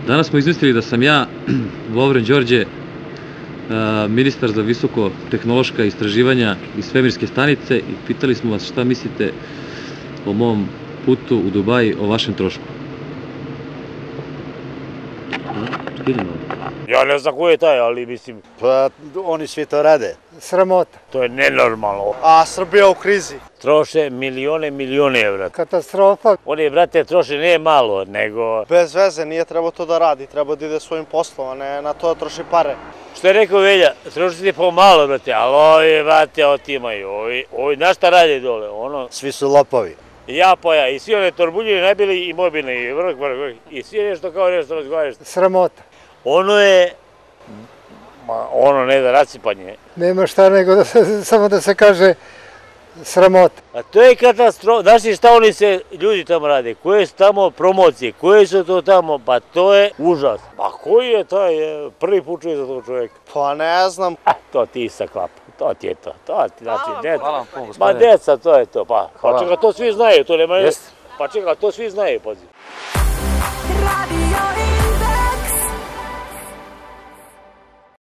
Danas smo izmislili da sam ja, Lovren Đorđe, ministar za visoko-tehnološka istraživanja i svemirske stanice, i pitali smo vas šta mislite o mom putu u Dubai, o vašem trošku. Ja ne znam ko je taj, ali mislim... Pa oni svi to rade. Sramota. To je nenormalno. A Srbija u krizi. Troše milione evra. Katastrofa. Oni, brate, troše ne malo, nego... Bez veze, nije trebao to da radi, treba da ide svojim poslom, a ne na to da troši pare. Što je rekao Velja, trošite pomalo, brate, ali ovi, brate, otimaju. Ovi, na šta rade dole, ono... Svi su lopovi. Ja pa ja, i svi one torbuljine najbili i mobilne, i vrh, i svi nešto kao nešto razgovaraš. Sramota. Ono je... ono ne da rasipanje. Nema šta nego samo da se kaže sramota. A to je katastrofa. Znaš ti šta oni se ljudi tamo rade? Koje su tamo promocije? Koje su to tamo? Pa to je užas. Pa koji je taj? Prvi put čuje za tog čovjeka. Pa ne znam. To ti saklapa. To ti je to. To ti, znači, deca. Ma deca, to je to. Pa čekaj, to svi znaju. To nema... Pa čekaj, to svi znaju, poziv.